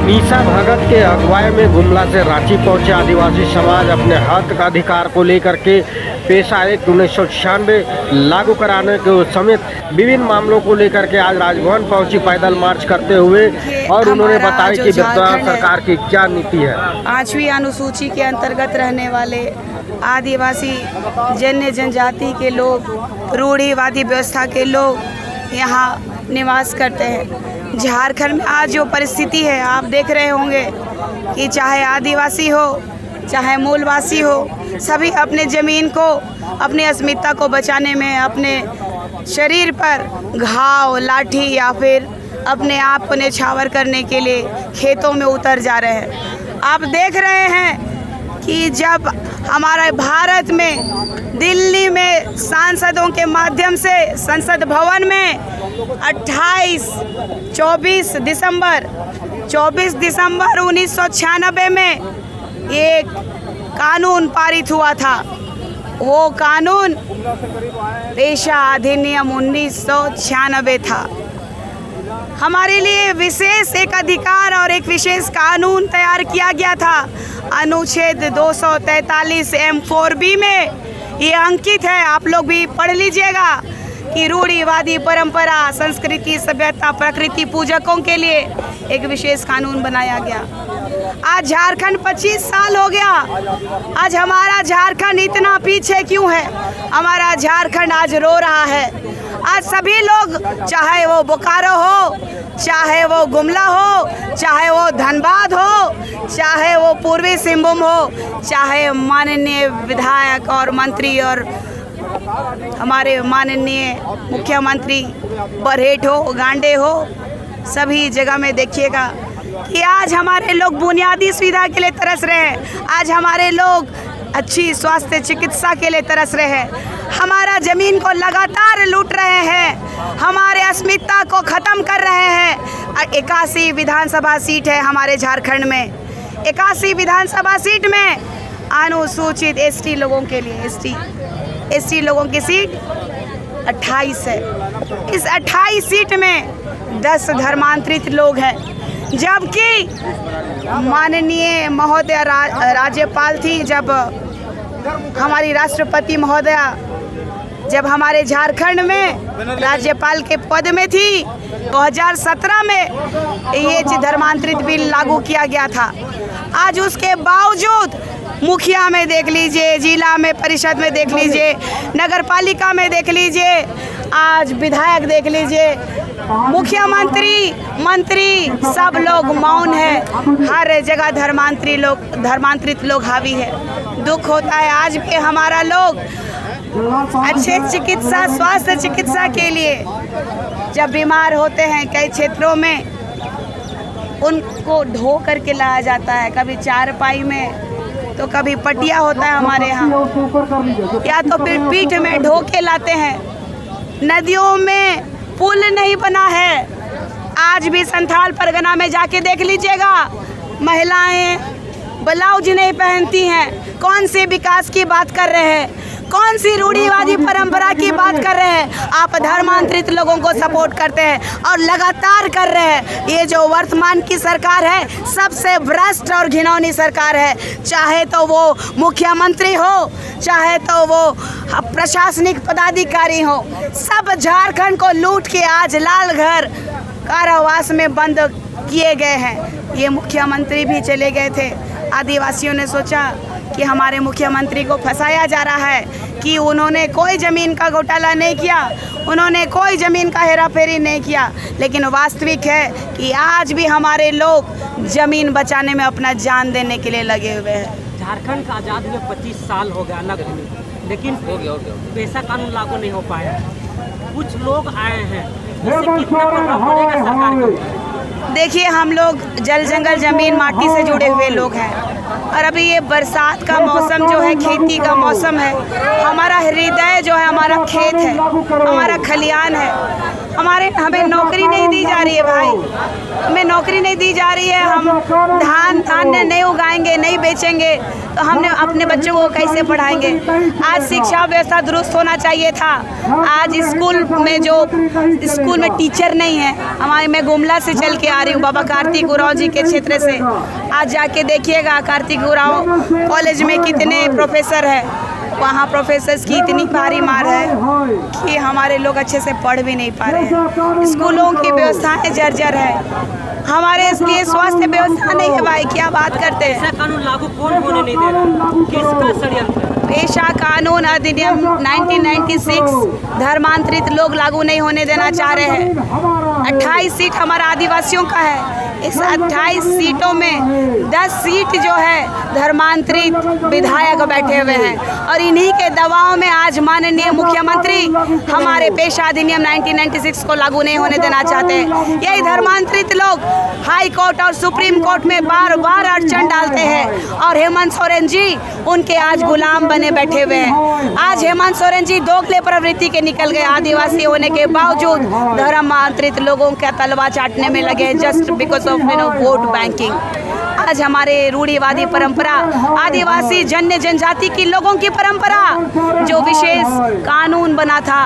मीसा भगत के अगुवाई में गुमला से रांची पहुंचे आदिवासी समाज अपने हक का अधिकार को लेकर के पेशा एक्ट 1996 लागू कराने के समेत विभिन्न मामलों को लेकर के आज राजभवन पहुंची पैदल मार्च करते हुए, और उन्होंने बताया कि वर्तमान सरकार की क्या नीति है। 8वीं अनुसूची के अंतर्गत रहने वाले आदिवासी जन्य जनजाति के लोग, रूढ़िवादी व्यवस्था के लोग यहाँ निवास करते हैं। झारखंड में आज जो परिस्थिति है आप देख रहे होंगे कि चाहे आदिवासी हो चाहे मूलवासी हो, सभी अपने ज़मीन को, अपनी अस्मिता को बचाने में अपने शरीर पर घाव, लाठी या फिर अपने आप को न्यौछावर करने के लिए खेतों में उतर जा रहे हैं। आप देख रहे हैं कि जब हमारे भारत में दिल्ली में सांसदों के माध्यम से संसद भवन में 24 दिसंबर 1996 में एक कानून पारित हुआ था। वो कानून पेशा अधिनियम 1996 था। हमारे लिए विशेष एक अधिकार और एक विशेष कानून तैयार किया गया था। अनुच्छेद 243 M4B में ये अंकित है, आप लोग भी पढ़ लीजिएगा कि रूढ़िवादी परंपरा, संस्कृति, सभ्यता, प्रकृति पूजकों के लिए एक विशेष कानून बनाया गया। आज झारखंड 25 साल हो गया। आज हमारा झारखंड इतना पीछे क्यों है? हमारा झारखंड आज रो रहा है। आज सभी लोग, चाहे वो बोकारो हो, चाहे वो गुमला हो, चाहे वो धनबाद हो, चाहे वो पूर्वी सिंहभूम हो, चाहे माननीय विधायक और मंत्री और हमारे माननीय मुख्यमंत्री बरहेट हो, गांडे हो, सभी जगह में देखिएगा कि आज हमारे लोग बुनियादी सुविधा के लिए तरस रहे हैं। आज हमारे लोग अच्छी स्वास्थ्य चिकित्सा के लिए तरस रहे हैं। हमारा ज़मीन को लगातार लूट रहे हैं, हमारे अस्मिता को ख़त्म कर रहे हैं। 81 विधानसभा सीट है हमारे झारखंड में। 81 विधानसभा सीट में अनुसूचित एसटी लोगों के लिए एसटी लोगों की सीट 28 है। इस 28 सीट में 10 धर्मांतरित लोग हैं, जबकि माननीय महोदया राज्यपाल थी, जब हमारी राष्ट्रपति महोदया जब हमारे झारखंड में राज्यपाल के पद में थी, 2017 में ये धर्मांतरित बिल लागू किया गया था। आज उसके बावजूद मुखिया में देख लीजिए, जिला में परिषद में देख लीजिए, नगर पालिका में देख लीजिए, आज विधायक देख लीजिए, मुख्यमंत्री, मंत्री, सब लोग मौन है। हर जगह धर्मांतरित लोग हावी है। दुख होता है आज भी हमारा लोग अच्छे चिकित्सा, स्वास्थ्य चिकित्सा के लिए जब बीमार होते हैं, कई क्षेत्रों में उनको ढो करके लाया जाता है, कभी चारपाई में तो कभी पटिया होता है हमारे यहाँ, या तो फिर पीठ में ढो के लाते हैं। नदियों में पुल नहीं बना है। आज भी संथाल परगना में जाके देख लीजिएगा, महिलाएं ब्लाउज नहीं पहनती हैं। कौन से विकास की बात कर रहे हैं? कौन सी रूढ़िवादी परंपरा की बात कर रहे हैं? आप धर्मांतरित लोगों को सपोर्ट करते हैं और लगातार कर रहे हैं। ये जो वर्तमान की सरकार है, सबसे भ्रष्ट और घिनौनी सरकार है। चाहे तो वो मुख्यमंत्री हो, चाहे तो वो प्रशासनिक पदाधिकारी हो, सब झारखंड को लूट के आज लाल घर कारावास में बंद किए गए हैं। ये मुख्यमंत्री भी चले गए थे। आदिवासियों ने सोचा कि हमारे मुख्यमंत्री को फंसाया जा रहा है कि उन्होंने कोई ज़मीन का घोटाला नहीं किया, उन्होंने कोई ज़मीन का हेराफेरी नहीं किया। लेकिन वास्तविक है कि आज भी हमारे लोग ज़मीन बचाने में अपना जान देने के लिए लगे हुए हैं। झारखंड का आज़ाद हुए 25 साल हो गया अलग होने, लेकिन पेशा कानून लागू नहीं हो पाया। कुछ लोग आए हैं, इससे कितना प्रभाव पड़ेगा सरकार को? देखिए, हम लोग जल जंगल ज़मीन माटी से जुड़े हुए लोग हैं, और अभी ये बरसात का मौसम जो है, खेती का मौसम है। हमारा हृदय जो है हमारा खेत है, हमारा खलियान है। हमें नौकरी नहीं दी जा रही है भाई, हमें नौकरी नहीं दी जा रही है। हम धान्य नहीं उगाएंगे, नहीं बेचेंगे तो हमने अपने बच्चों को कैसे पढ़ाएंगे। आज शिक्षा व्यवस्था दुरुस्त होना चाहिए था। आज स्कूल में टीचर नहीं है। मैं गुमला से चल के आ रही हूँ, बाबा कार्तिक उरांव जी के क्षेत्र से। आज जाके देखिएगा कार्तिक उरांव कॉलेज में कितने प्रोफेसर है, वहाँ प्रोफेसर्स की इतनी भारी मार है कि हमारे लोग अच्छे से पढ़ भी नहीं पा रहे हैं। स्कूलों की व्यवस्थाएं जर्जर है, हमारे इसलिए स्वास्थ्य व्यवस्था नहीं है भाई, क्या बात करते हैं। ऐसा कानून लागू कौन होने नहीं दे रहा, किसका षड्यंत्र? पेशा कानून अधिनियम 1996 धर्मांतरित लोग लागू नहीं होने देना चाह रहे हैं। 28 सीट हमारा आदिवासियों का है। इस 28 सीटों में 10 सीट जो है धर्मांतरित विधायक बैठे हुए हैं और इन्हीं के दबाव में आज माननीय मुख्यमंत्री हमारे पेशा अधिनियम 1996 को लागू नहीं होने देना चाहते हैं। यही धर्मांतरित लोग हाई कोर्ट और सुप्रीम कोर्ट में बार बार अड़चन डालते हैं और हेमंत सोरेन जी उनके आज गुलाम बने बैठे हुए हैं। आज हेमंत सोरेन जी दोगले प्रवृत्ति के निकल गए, आदिवासी होने के बावजूद धर्मांतरित लोगों का तलवा चाटने में लगे just because of vote banking. आज हमारे रूढ़िवादी परंपरा, आदिवासी जन्य जनजाति की लोगों की परंपरा जो विशेष कानून बना था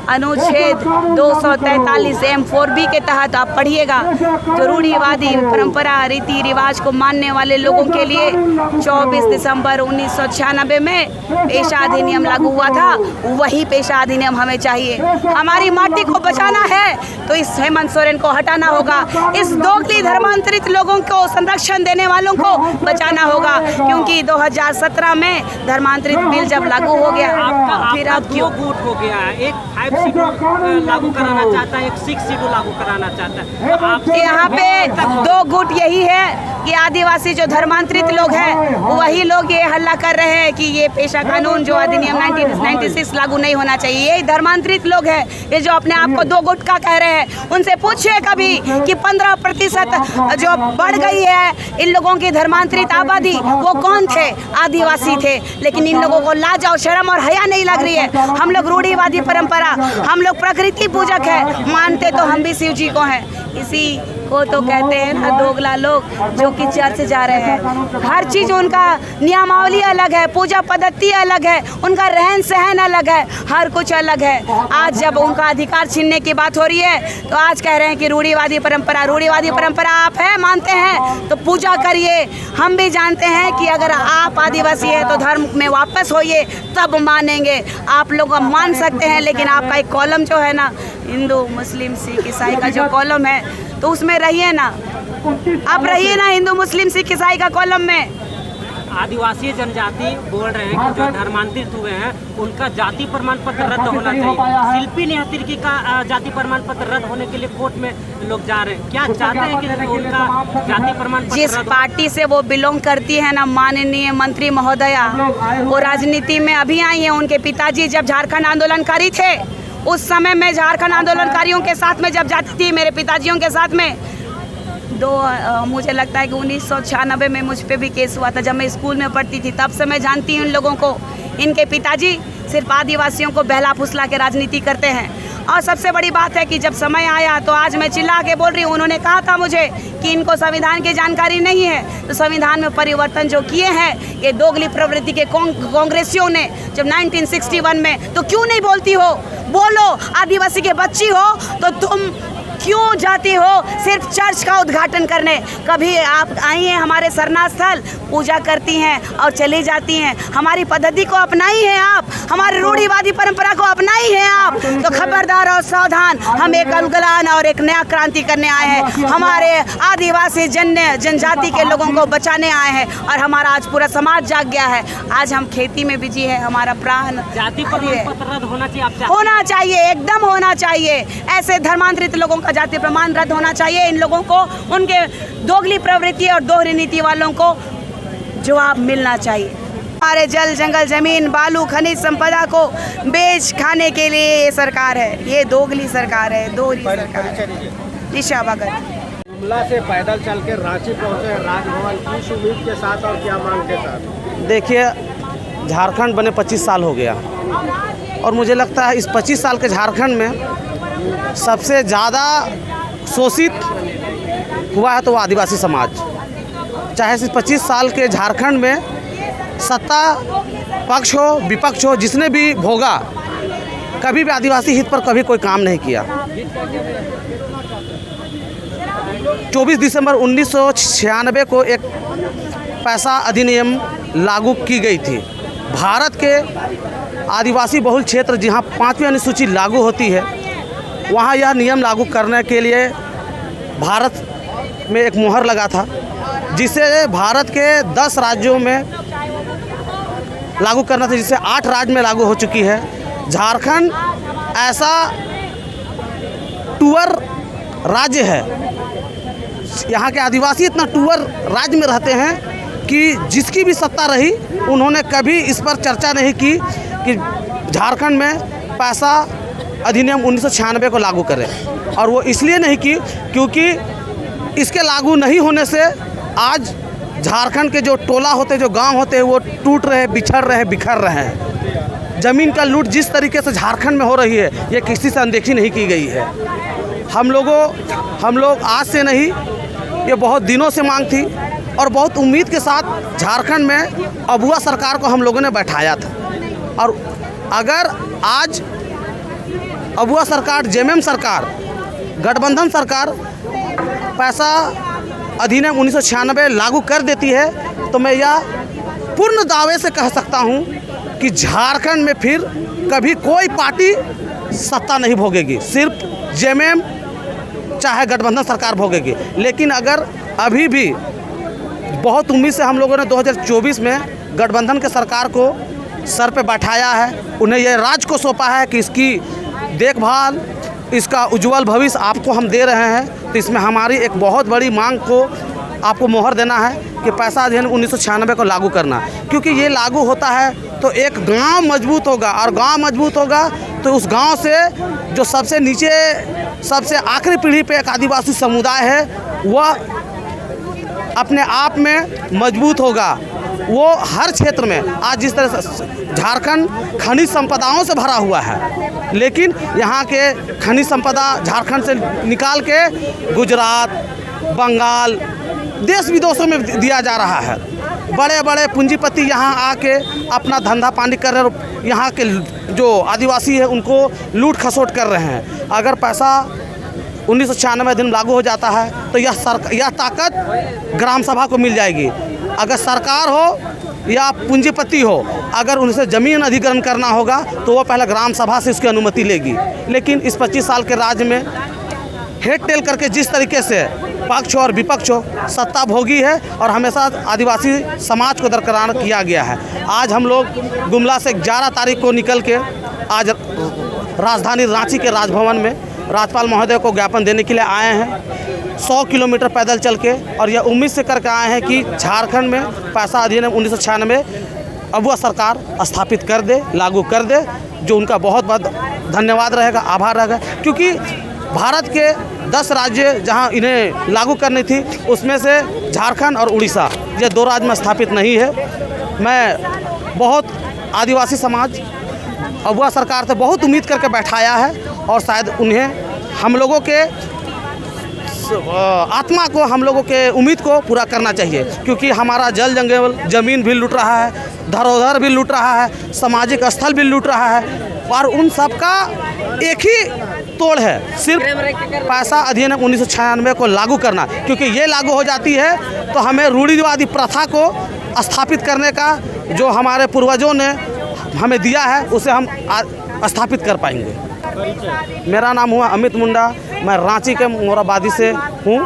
अनुच्छेद 243 M4B के तहत आप पढ़िएगा, जो रूढ़िवादी परंपरा रीति रिवाज को मानने वाले लोगों के लिए 24 दिसंबर 1996 में पेशा अधिनियम लागू हुआ था, वही पेशा अधिनियम हमें चाहिए। हमारी माटी को बचाना है तो इस हेमंत सोरेन को हटाना होगा, इस दोगली धर्मांतरित लोगों को संरक्षण देने वालों को बचाना होगा, क्योंकि 2017 में धर्मांतरित बिल जब लागू हो गया फिर अब क्यों वोट हो गया है, एक 5 सीटों लागू कराना चाहता है, एक 6 सीटों लागू कराना चाहता है। तो आपसे यहाँ पे 2 गुट यही है कि आदिवासी जो धर्मांतरित लोग हैं वही लोग ये हल्ला कर रहे हैं कि ये पेशा कानून जो अधिनियम 1996 लागू नहीं होना चाहिए। यही धर्मांतरित लोग हैं ये जो अपने आप को 2 गुट का कह रहे हैं। उनसे पूछिए कभी कि 15% जो बढ़ गई है इन लोगों की धर्मांतरित आबादी, वो कौन थे? आदिवासी थे। लेकिन इन लोगों को लाज और शर्म और हया नहीं लग रही है। हम लोग रूढ़िवादी परंपरा, हम लोग प्रकृति पूजक है, मानते तो हम भी शिव जी को हैं। इसी को तो कहते हैं ना दोगला लोग जो कि चर्च जा रहे हैं। हर चीज़ उनका नियमावली अलग है, पूजा पद्धति अलग है, उनका रहन सहन अलग है, हर कुछ अलग है। आज जब उनका अधिकार छीनने की बात हो रही है तो आज कह रहे हैं कि रूढ़िवादी परंपरा आप है मानते हैं तो पूजा करिए। हम भी जानते हैं कि अगर आप आदिवासी है तो धर्म में वापस होइए तब मानेंगे। आप लोग मान सकते हैं, लेकिन आपका एक कॉलम जो है ना हिंदू मुस्लिम सिख ईसाई का जो कॉलम है तो उसमें रहिए ना, आप रहिए ना हिंदू मुस्लिम सिख ईसाई का कॉलम में। आदिवासी जनजाति बोल रहे हैं कि जो धर्मांतरित हुए हैं उनका जाति प्रमाण पत्र रद्द होना चाहिए। शिल्पी नेहातिरकी का जाति प्रमाण पत्र रद्द होने के लिए कोर्ट में लोग जा रहे हैं। क्या चाहते हैं कि उनका जाति प्रमाण पत्र जिस पार्टी से वो बिलोंग करती है ना माननीय मंत्री महोदया, वो राजनीति में अभी आई है। उनके पिताजी जब झारखंड आंदोलनकारी थे उस समय में झारखंड आंदोलनकारियों के साथ में जब जाती थी, मेरे पिताजियों के साथ में मुझे लगता है कि 1996 में मुझ पे भी केस हुआ था जब मैं स्कूल में पढ़ती थी। तब से मैं जानती हूँ इन लोगों को। इनके पिताजी सिर्फ आदिवासियों को बहला फुसला के राजनीति करते हैं। और सबसे बड़ी बात है कि जब समय आया तो आज मैं चिल्ला के बोल रही हूँ, उन्होंने कहा था मुझे कि इनको संविधान की जानकारी नहीं है। तो संविधान में परिवर्तन जो किए हैं ये दोगली प्रवृत्ति के कांग्रेसियों ने जब 1961 में, तो क्यों नहीं बोलती हो? बोलो, आदिवासी के बच्ची हो तो तुम क्यों जाती हो सिर्फ चर्च का उद्घाटन करने? कभी आप आई हैं हमारे सरना स्थल, पूजा करती हैं और चली जाती हैं। हमारी पद्धति को अपनाई है आप, हमारी रूढ़िवादी परंपरा को अपनाई है आप, तो खबरदार और सावधान। हम एक अलगलान और एक नया क्रांति करने आए हैं। हमारे आदिवासी जनजाति के लोगों को बचाने आए हैं और हमारा आज पूरा समाज जाग गया है। आज हम खेती में बिजी है, हमारा प्राण जाति प्रमाण पत्र रद्द होना चाहिए। होना चाहिए, एकदम होना चाहिए। ऐसे धर्मांतरित लोगों का जाति प्रमाण रद्द होना चाहिए। इन लोगों को उनके दोगली प्रवृत्ति और दोहरी नीति वालों को जवाब मिलना चाहिए। हमारे जल जंगल जमीन बालू खनिज संपदा को बेच खाने के लिए ये सरकार है, ये दोगली सरकार है, दोहरी सरकार है। दिशा भगत गुमला से पैदल चल के रांची पहुंचे राजभवन, किस उम्मीद के साथ और क्या मांग के साथ? देखिए, झारखंड बने 25 साल हो गया और मुझे लगता है इस 25 साल के झारखंड में सबसे ज़्यादा शोषित हुआ है तो वो आदिवासी समाज। चाहे सिर्फ 25 साल के झारखंड में सत्ता पक्ष हो विपक्ष हो, जिसने भी भोगा, कभी भी आदिवासी हित पर कभी कोई काम नहीं किया। 24 दिसंबर 1996 को एक पैसा अधिनियम लागू की गई थी। भारत के आदिवासी बहुल क्षेत्र जहां 5वीं अनुसूची लागू होती है, वहां यह नियम लागू करने के लिए भारत में एक मुहर लगा था, जिसे भारत के 10 राज्यों में लागू करना था, जिससे 8 राज्य में लागू हो चुकी है। झारखंड ऐसा टूअर राज्य है, यहाँ के आदिवासी इतना टूअर राज्य में रहते हैं कि जिसकी भी सत्ता रही, उन्होंने कभी इस पर चर्चा नहीं की कि झारखंड में पैसा अधिनियम 1996 को लागू करें। और वो इसलिए नहीं की क्योंकि इसके लागू नहीं होने से आज झारखंड के जो टोला होते, जो गांव होते हैं, वो टूट रहे, बिछड़ रहे, बिखर रहे हैं। ज़मीन का लूट जिस तरीके से झारखंड में हो रही है, ये किसी से अनदेखी नहीं की गई है। हम लोग आज से नहीं, ये बहुत दिनों से मांग थी और बहुत उम्मीद के साथ झारखंड में अबुआ सरकार को हम लोगों ने बैठाया था। और अगर आज अबुआ सरकार, जेएमएम सरकार, गठबंधन सरकार पैसा अधिनियम 1996 लागू कर देती है, तो मैं यह पूर्ण दावे से कह सकता हूं कि झारखंड में फिर कभी कोई पार्टी सत्ता नहीं भोगेगी, सिर्फ जेएमएम चाहे गठबंधन सरकार भोगेगी। लेकिन अगर अभी भी बहुत उम्मीद से हम लोगों ने 2024 में गठबंधन के सरकार को सर पे बैठाया है, उन्हें यह राज को सौंपा है कि इसकी देखभाल, इसका उज्जवल भविष्य आपको हम दे रहे हैं। तो इसमें हमारी एक बहुत बड़ी मांग को आपको मोहर देना है कि पैसा अधिनियम 1996 को लागू करना, क्योंकि ये लागू होता है तो एक गांव मजबूत होगा, और गांव मजबूत होगा तो उस गांव से जो सबसे नीचे, सबसे आखिरी पीढ़ी पे एक आदिवासी समुदाय है, वह अपने आप में मजबूत होगा। वो हर क्षेत्र में, आज जिस तरह से झारखंड खनिज संपदाओं से भरा हुआ है, लेकिन यहाँ के खनिज संपदा झारखंड से निकाल के गुजरात, बंगाल, देश विदेशों में दिया जा रहा है। बड़े बड़े पूंजीपति यहाँ आके अपना धंधा पानी कर रहे हैं, यहाँ के जो आदिवासी है उनको लूट खसोट कर रहे हैं। अगर पैसा 1996 दिन लागू हो जाता है तो यह ताकत ग्राम सभा को मिल जाएगी। अगर सरकार हो या पूंजीपति हो, अगर उनसे ज़मीन अधिग्रहण करना होगा तो वो पहले ग्राम सभा से उसकी अनुमति लेगी। लेकिन इस 25 साल के राज्य में हेड टेल करके जिस तरीके से पक्ष और विपक्ष हो सत्ता भोगी है, और हमेशा आदिवासी समाज को दरकिनार किया गया है। आज हम लोग गुमला से 11 तारीख को निकल के आज राजधानी रांची के राजभवन में राज्यपाल महोदय को ज्ञापन देने के लिए आए हैं, 100 किलोमीटर पैदल चल के, और यह उम्मीद से करके आए हैं कि झारखंड में पैसा अधिनियम 1996 अबुआ सरकार स्थापित कर दे, लागू कर दे, जो उनका बहुत बहुत धन्यवाद रहेगा, आभार रहेगा। क्योंकि भारत के 10 राज्य जहां इन्हें लागू करनी थी, उसमें से झारखंड और उड़ीसा, ये 2 राज्य में स्थापित नहीं है। मैं बहुत आदिवासी समाज अबुआ सरकार से बहुत उम्मीद करके बैठाया है, और शायद उन्हें हम लोगों के आत्मा को, हम लोगों के उम्मीद को पूरा करना चाहिए। क्योंकि हमारा जल जंगल ज़मीन भी लूट रहा है, धरोहर भी लूट रहा है, सामाजिक स्थल भी लूट रहा है, और उन सब का एक ही तोड़ है, सिर्फ पैसा अधिनियम 1996 को लागू करना। क्योंकि ये लागू हो जाती है तो हमें रूढ़िवादी प्रथा को स्थापित करने का जो हमारे पूर्वजों ने हमें दिया है, उसे हम स्थापित कर पाएंगे। मेरा नाम हुआ अमित मुंडा, मैं रांची के मोराबादी से हूँ।